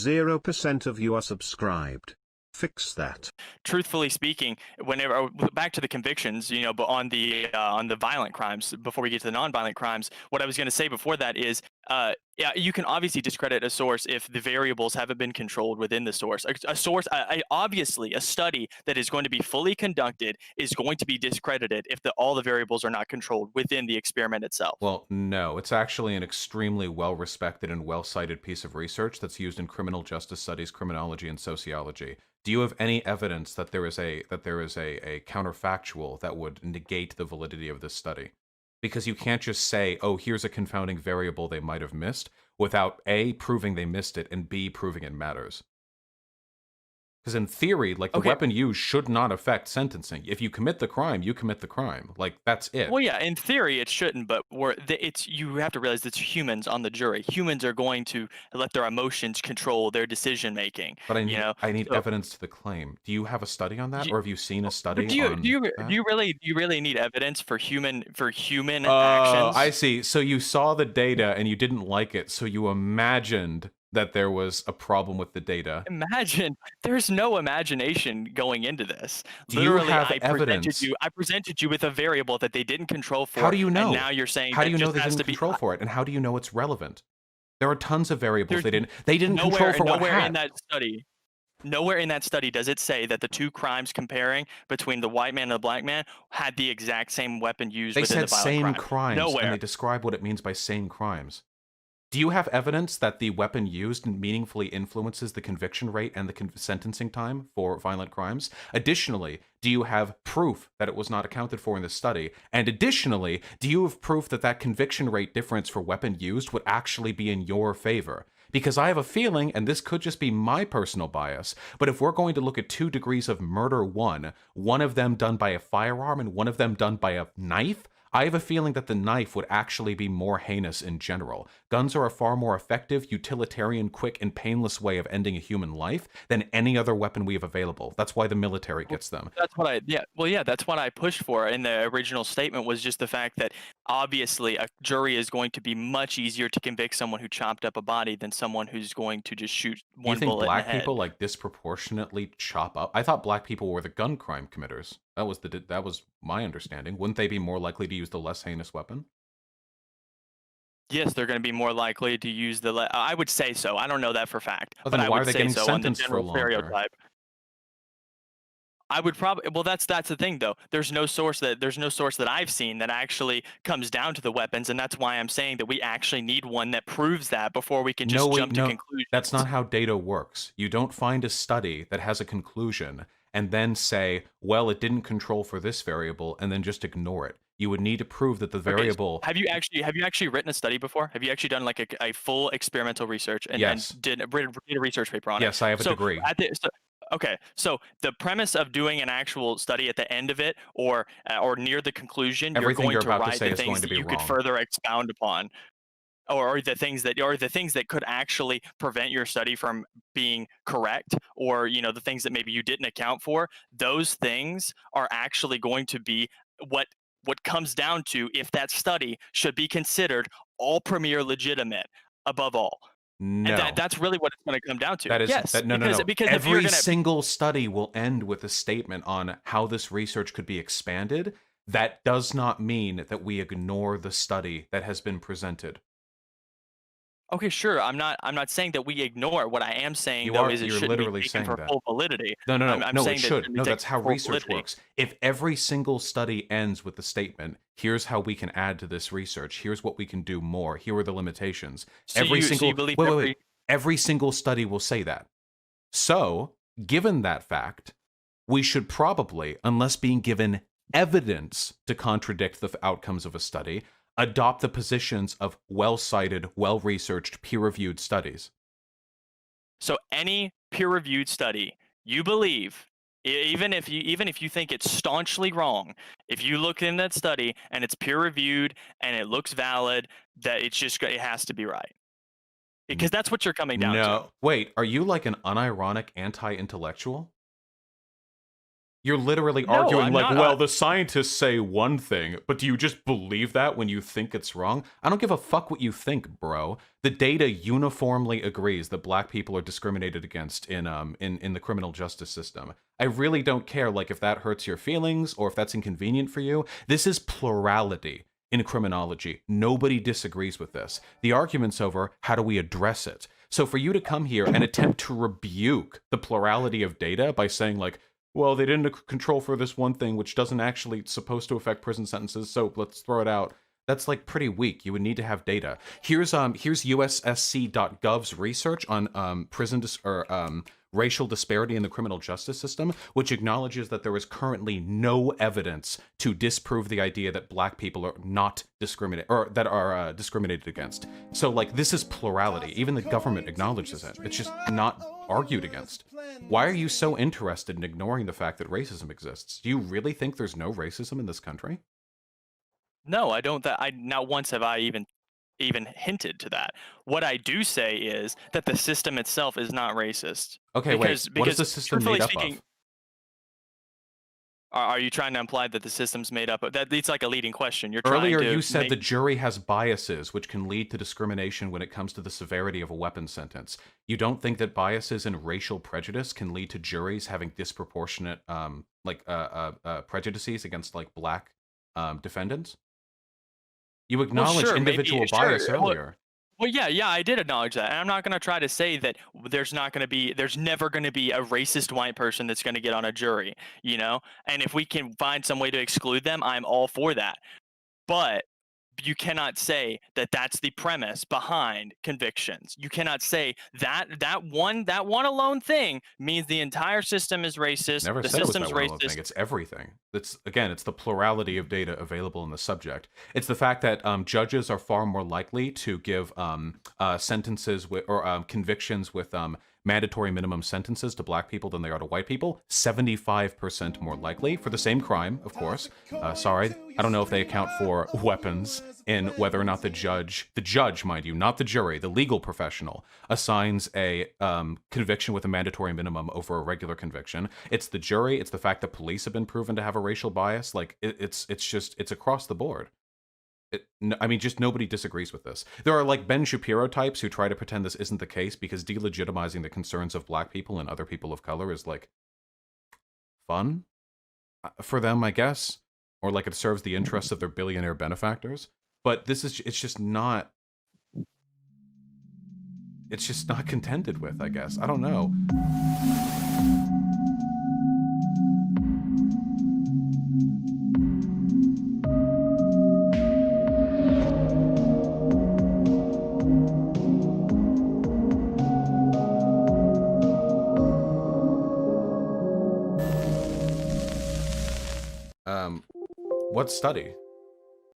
0% of you are subscribed. Fix that. Truthfully speaking, whenever back to the convictions, but on the violent crimes, before we get to the non-violent crimes, what I was going to say before that is, yeah, you can obviously discredit a source if the variables haven't been controlled within the source. A source, obviously, a study that is going to be fully conducted is going to be discredited if all the variables are not controlled within the experiment itself. Well, no, it's actually an extremely well-respected and well-cited piece of research that's used in criminal justice studies, criminology, and sociology. Do you have any evidence that there is a counterfactual that would negate the validity of this study? Because you can't just say, "Oh, here's a confounding variable they might have missed," without A, proving they missed it, and B, proving it matters. Because in theory, like, the Okay. weapon used should not affect sentencing. If you commit the crime, you commit the crime. Like, that's it. Well, yeah, in theory it shouldn't, but you have to realize it's humans on the jury. Humans are going to let their emotions control their decision making. But I need So evidence to the claim. Do you have a study on that, you, or have you seen a but study do you do on you that? do you really need evidence for human Oh, I actions? see. So you saw the data and you didn't like it, so you imagined that there was a problem with the data. Imagine there's no imagination going into this. Do you Literally, have evidence? I presented you with a variable that they didn't control How for, do you and know? now you're saying How do that you know just they has didn't to be. control for it? And how do you know it's relevant? There are tons of variables There's they didn't control for what nowhere in had. that study. Nowhere in that study does it say that the two crimes comparing between the white man and the black man had the exact same weapon used They within the said violent same crime. crimes, and Nowhere. they describe what it means by same crimes. Do you have evidence that the weapon used meaningfully influences the conviction rate and the sentencing time for violent crimes? Additionally, do you have proof that it was not accounted for in the study? And additionally, do you have proof that that conviction rate difference for weapon used would actually be in your favor? Because I have a feeling, and this could just be my personal bias, but if we're going to look at 2 degrees of murder one of them done by a firearm and one of them done by a knife, I have a feeling that the knife would actually be more heinous in general. Guns are a far more effective, utilitarian, quick, and painless way of ending a human life than any other weapon we have available. That's why the military gets them. That's what I yeah. Well, yeah, that's what I pushed for in the original statement was just the fact that obviously a jury is going to be much easier to convict someone who chopped up a body than someone who's going to just shoot Do you one think bullet in the black head. people like disproportionately chop up? I thought black people were the gun crime committers. That was my understanding. Wouldn't they be more likely to use the less heinous weapon? Yes, they're going to be more likely to use I would say so. I don't know that for fact, Well, but then I why are would they say getting so on the sentenced for general longer? stereotype. I would probably well that's the thing though. There's no source that I've seen that actually comes down to the weapons, and that's why I'm saying that we actually need one that proves that before we can No, just wait, jump to no. That's not conclusions. how data works. You don't find a study that has a conclusion and then say, well, it didn't control for this variable, and then just ignore it. You would need to prove that the Okay, variable. have you actually written a study before? Have you actually done like a full experimental research and Yes. did a research paper on it? Yes, I have a So degree. okay, so the premise of doing an actual study at the end of it or near the conclusion, you're Everything going you're to about to write say the is going things to that be you could wrong. further expound upon. Or the things that could actually prevent your study from being correct, or the things that maybe you didn't account for, those things are actually going to be what comes down to if that study should be considered all premier legitimate above all. And No. that's really what it's going to come down to. That is Yes, that no no no. because if you're Every going to single study will end with a statement on how this research could be expanded. That does not mean that we ignore the study that has been presented. okay, sure, I'm not saying that we ignore. What I am saying though is it You're shouldn't be literally taken saying for that. full validity. No, no, no, I'm no, it saying that it should. shouldn't be No, taken that's for how full research validity. works. If every single study ends with the statement, here's how we can add to this research, here's what we can do more, here are the limitations. So you believe Wait. Every single study will say that. So, given that fact, we should probably, unless being given evidence to contradict the outcomes of a study, adopt the positions of well-cited, well-researched, peer-reviewed studies. so any peer-reviewed study you believe, even if you think it's staunchly wrong, if you look in that study and it's peer-reviewed and it looks valid, that it has to be right because that's what you're coming down to. No. Wait, are you like an unironic anti-intellectual? You're literally No, arguing I'm like, not. well, the scientists say one thing, but do you just believe that when you think it's wrong? I don't give a fuck what you think, bro. The data uniformly agrees that black people are discriminated against in the criminal justice system. I really don't care like if that hurts your feelings or if that's inconvenient for you. This is plurality in criminology. Nobody disagrees with this. The argument's over how do we address it. So for you to come here and attempt to rebuke the plurality of data by saying like, well, they didn't control for this one thing, which doesn't actually supposed to affect prison sentences, so let's throw it out. That's like pretty weak. You would need to have data. Here's USSC.gov's research on racial disparity in the criminal justice system, which acknowledges that there is currently no evidence to disprove the idea that black people are not discriminated or that are discriminated against. So like this is plurality. Even the government acknowledges it. It's just not argued against. Why are you so interested in ignoring the fact that racism exists? Do you really think there's no racism in this country? No, I don't. That I not once have I even hinted to that. What I do say is that the system itself is not racist. Okay, wait. What is the system made up of? Are you trying to imply that the system's made up of that? It's like a leading question. You're trying Earlier, to you said the jury has biases which can lead to discrimination when it comes to the severity of a weapon sentence. You don't think that biases and racial prejudice can lead to juries having disproportionate prejudices against like black defendants? You acknowledged individual bias earlier. Well, yeah, I did acknowledge that. And I'm not going to try to say that there's never going to be a racist white person that's going to get on a jury, you know? And if we can find some way to exclude them, I'm all for that. But you cannot say that that's the premise behind convictions. You cannot say that one alone thing means the entire system is racist. Never the said it was system's that one alone racist. thing. It's everything. It's the plurality of data available in the subject. It's the fact that judges are far more likely to give sentences or convictions with mandatory minimum sentences to black people than they are to white people. 75% more likely for the same crime, of course. Sorry, I don't know if they account for weapons in whether or not the judge, mind you, not the jury, the legal professional, assigns a conviction with a mandatory minimum over a regular conviction. It's the jury. It's the fact that police have been proven to have a racial bias. Like it's across the board. I mean, just nobody disagrees with this. There are like Ben Shapiro types who try to pretend this isn't the case because delegitimizing the concerns of black people and other people of color is like fun for them, I guess, or like it serves the interests of their billionaire benefactors. But it's just not contended with, I guess. I don't know. What study?